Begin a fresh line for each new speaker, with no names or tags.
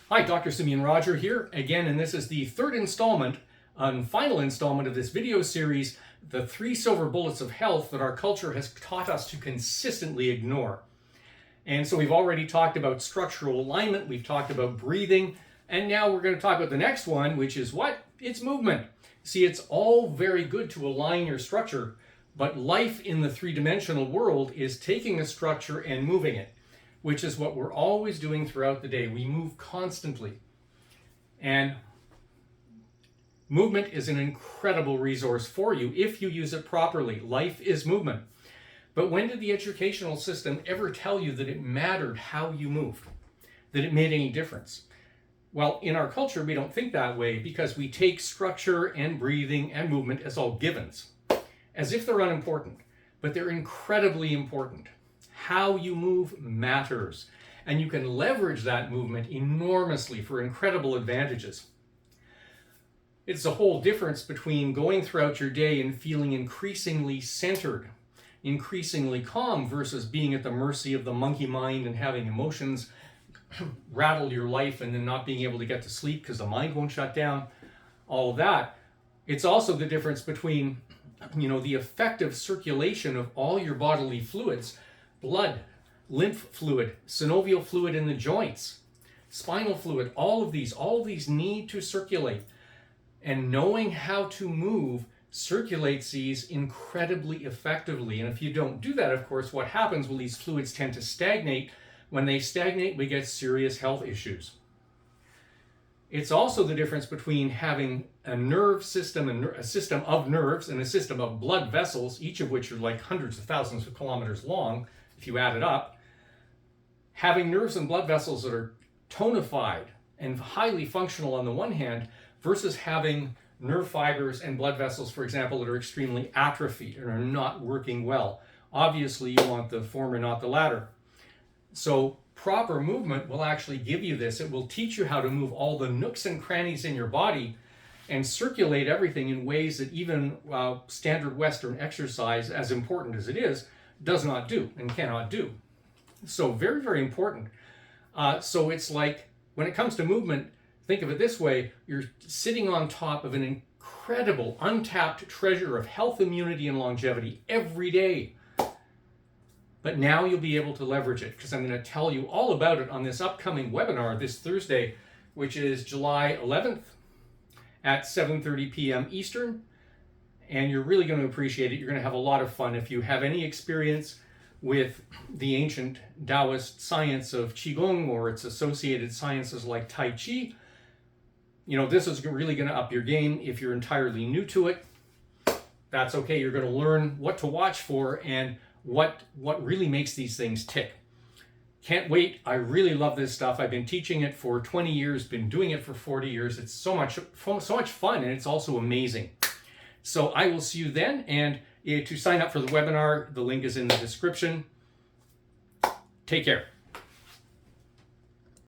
Hi, Dr. Simeon Roger here again, and this is the third installment and final installment of this video series, The 3 Silver Bullets of Health that our culture has taught us to consistently ignore. And so we've already talked about structural alignment, we've talked about breathing, and now we're going to talk about the next one, which is what? It's movement. See, it's all very good to align your structure, but life in the three-dimensional world is taking a structure and moving it, which is what we're always doing throughout the day. We move constantly. And movement is an incredible resource for you if you use it properly. Life is movement. But when did the educational system ever tell you that it mattered how you moved? That it made any difference? Well, in our culture, we don't think that way because we take structure and breathing and movement as all givens, as if they're unimportant, but they're incredibly important. How you move matters, and you can leverage that movement enormously for incredible advantages. It's the whole difference between going throughout your day and feeling increasingly centered, increasingly calm, versus being at the mercy of the monkey mind and having emotions rattle your life and then not being able to get to sleep because the mind won't shut down, all of that. It's also the difference between, the effective circulation of all your bodily fluids, blood, lymph fluid, synovial fluid in the joints, spinal fluid, all of these need to circulate. And knowing how to move circulates these incredibly effectively. And if you don't do that, of course, what happens? Well, these fluids tend to stagnate. When they stagnate, we get serious health issues. It's also the difference between having a nerve system, a system of nerves, and a system of blood vessels, each of which are like hundreds of thousands of kilometers long, if you add it up. Having nerves and blood vessels that are tonified and highly functional on the one hand, versus having nerve fibers and blood vessels, for example, that are extremely atrophied and are not working well. Obviously, you want the former, not the latter. So proper movement will actually give you this. It will teach you how to move all the nooks and crannies in your body and circulate everything in ways that even standard Western exercise, as important as it is, does not do and cannot do. So very, very important. So it's like, when it comes to movement, think of it this way: you're sitting on top of an incredible untapped treasure of health, immunity, and longevity every day. But now you'll be able to leverage it, because I'm going to tell you all about it on this upcoming webinar this Thursday, which is July 11th at 7:30 p.m. Eastern. And you're really going to appreciate it. You're going to have a lot of fun. If you have any experience with the ancient Taoist science of Qigong or its associated sciences like Tai Chi, this is really going to up your game. If you're entirely new to it, that's okay. You're going to learn what to watch for and what really makes these things tick. Can't wait. I really love this stuff. I've been teaching it for 20 years, been doing it for 40 years. It's so much fun, and it's also amazing. So I will see you then, and to sign up for the webinar, the link is in the description. Take care.